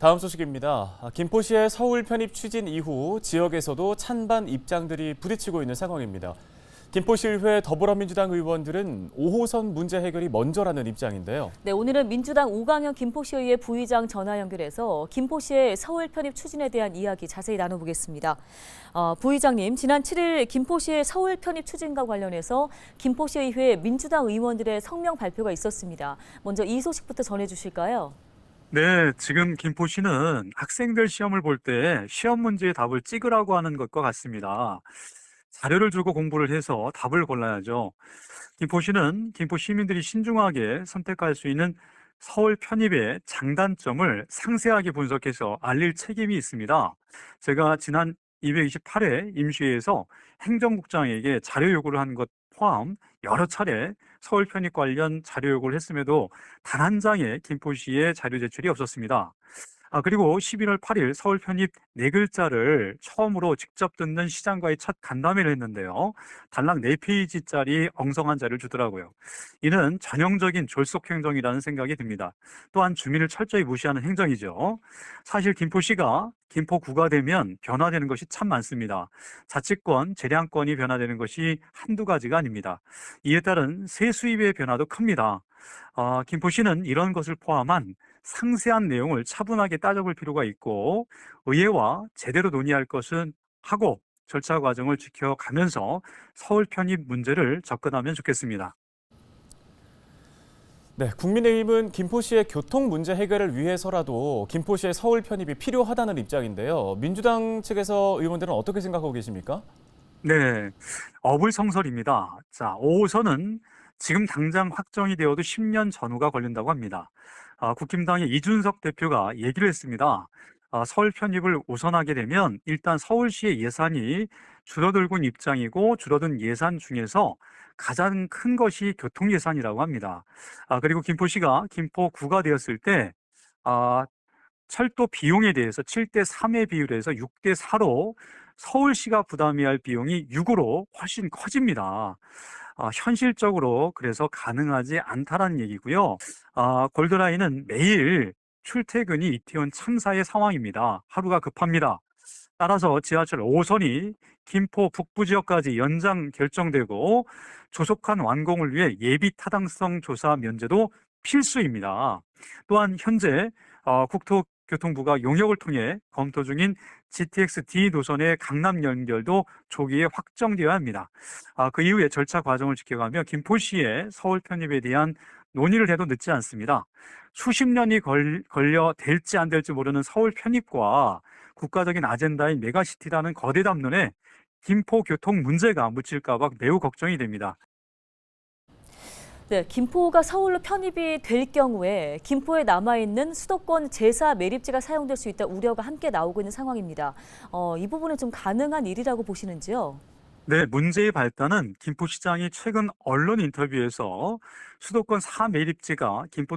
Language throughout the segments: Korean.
다음 소식입니다. 김포시의 서울 편입 추진 이후 지역에서도 찬반 입장들이 부딪히고 있는 상황입니다. 김포시의회 더불어민주당 의원들은 5호선 문제 해결이 먼저라는 입장인데요. 네, 오늘은 민주당 오강현 김포시의회 부의장 전화 연결해서 김포시의 서울 편입 추진에 대한 이야기 자세히 나눠보겠습니다. 부의장님, 지난 7일 김포시의 서울 편입 추진과 관련해서 김포시의회 민주당 의원들의 성명 발표가 있었습니다. 먼저 이 소식부터 전해주실까요? 네, 지금 김포시는 학생들 시험을 볼 때 시험 문제의 답을 찍으라고 하는 것과 같습니다. 자료를 주고 공부를 해서 답을 골라야죠. 김포시는 김포 시민들이 신중하게 선택할 수 있는 서울 편입의 장단점을 상세하게 분석해서 알릴 책임이 있습니다. 제가 지난 228회 임시회에서 행정국장에게 자료 요구를 한 것 포함 여러 차례 서울 편입 관련 자료 요구를 했음에도 단 한 장의 김포시의 자료 제출이 없었습니다. 그리고 11월 8일 서울 편입 네 글자를 처음으로 직접 듣는 시장과의 첫 간담회를 했는데요. 달랑 4페이지짜리 엉성한 자료를 주더라고요. 이는 전형적인 졸속 행정이라는 생각이 듭니다. 또한 주민을 철저히 무시하는 행정이죠. 사실 김포시가 김포구가 되면 변화되는 것이 참 많습니다. 자치권, 재량권이 변화되는 것이 한두 가지가 아닙니다. 이에 따른 세수입의 변화도 큽니다. 김포시는 이런 것을 포함한 상세한 내용을 차분하게 따져볼 필요가 있고 의회와 제대로 논의할 것은 하고 절차 과정을 지켜가면서 서울 편입 문제를 접근하면 좋겠습니다. 네, 국민의힘은 김포시의 교통 문제 해결을 위해서라도 김포시의 서울 편입이 필요하다는 입장인데요. 민주당 측에서 의원들은 어떻게 생각하고 계십니까? 네, 어불성설입니다. 자, 5호선은 지금 당장 확정이 되어도 10년 전후가 걸린다고 합니다. 국힘당의 이준석 대표가 얘기를 했습니다. 서울 편입을 우선하게 되면 일단 서울시의 예산이 줄어들고 있는 입장이고 줄어든 예산 중에서 가장 큰 것이 교통 예산이라고 합니다. 그리고 김포시가 김포구가 되었을 때 철도 비용에 대해서 7대 3의 비율에서 6대 4로 서울시가 부담해야 할 비용이 6으로 훨씬 커집니다. 현실적으로 그래서 가능하지 않다라는 얘기고요. 골드라인은 매일 출퇴근이 이태원 참사의 상황입니다. 하루가 급합니다. 따라서 지하철 5호선이 김포 북부 지역까지 연장 결정되고 조속한 완공을 위해 예비 타당성 조사 면제도 필수입니다. 또한 현재 국토교통부가 용역을 통해 검토 중인 GTX-D 노선의 강남 연결도 조기에 확정되어야 합니다. 그 이후에 절차 과정을 지켜가며 김포시의 서울 편입에 대한 논의를 해도 늦지 않습니다. 수십 년이 걸려 될지 안 될지 모르는 서울 편입과 국가적인 아젠다인 메가시티라는 거대 담론에 김포 교통 문제가 묻힐까 봐 매우 걱정이 됩니다. 네, 김포가 서울로 편입이 될 경우에 김포에 남아있는 수도권 제4 매립지가 사용될 수 있다 우려가 함께 나오고 있는 상황입니다. 이 부분은 좀 가능한 일이라고 보시는지요? 네, 문제의 발단은 김포시장이 최근 언론 인터뷰에서 수도권 4매립지가 김포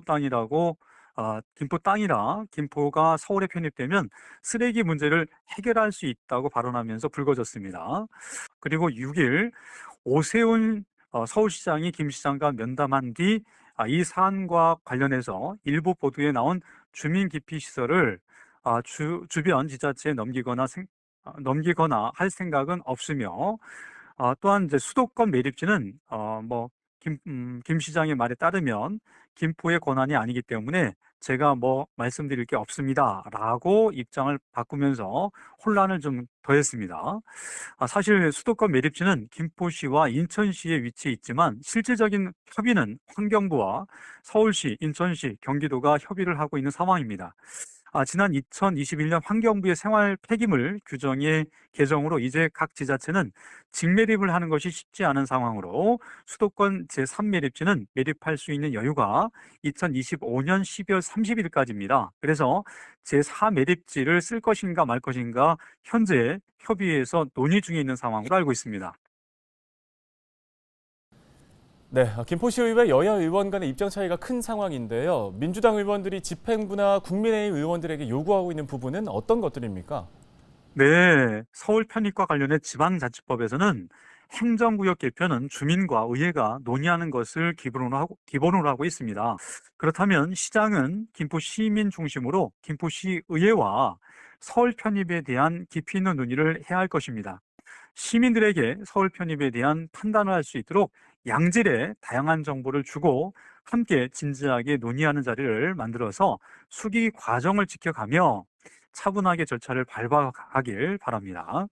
땅이라 김포가 서울에 편입되면 쓰레기 문제를 해결할 수 있다고 발언하면서 불거졌습니다. 그리고 6일 오세훈 서울시장이 김 시장과 면담한 뒤 이 사안과 관련해서 일부 보도에 나온 주민 기피 시설을 주변 지자체에 넘기거나 할 생각은 없으며 또한 이제 수도권 매립지는 김 시장의 말에 따르면 김포의 권한이 아니기 때문에 제가 말씀드릴 게 없습니다라고 입장을 바꾸면서 혼란을 좀 더했습니다. 사실 수도권 매립지는 김포시와 인천시에 위치해 있지만 실질적인 협의는 환경부와 서울시, 인천시, 경기도가 협의를 하고 있는 상황입니다. 지난 2021년 환경부의 생활 폐기물 규정의 개정으로 이제 각 지자체는 직매립을 하는 것이 쉽지 않은 상황으로 수도권 제3매립지는 매립할 수 있는 여유가 2025년 12월 30일까지입니다. 그래서 제4매립지를 쓸 것인가 말 것인가 현재 협의회에서 논의 중에 있는 상황으로 알고 있습니다. 네, 김포시의회 여야 의원 간의 입장 차이가 큰 상황인데요. 민주당 의원들이 집행부나 국민의힘 의원들에게 요구하고 있는 부분은 어떤 것들입니까? 네, 서울 편입과 관련해 지방자치법에서는 행정구역 개편은 주민과 의회가 논의하는 것을 기본으로 하고 있습니다. 그렇다면 시장은 김포 시민 중심으로 김포시 의회와 서울 편입에 대한 깊이 있는 논의를 해야 할 것입니다. 시민들에게 서울 편입에 대한 판단을 할 수 있도록 양질의 다양한 정보를 주고 함께 진지하게 논의하는 자리를 만들어서 수기 과정을 지켜가며 차분하게 절차를 밟아가길 바랍니다.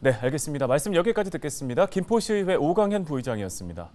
네, 알겠습니다. 말씀 여기까지 듣겠습니다. 김포시의회 오강현 부의장이었습니다.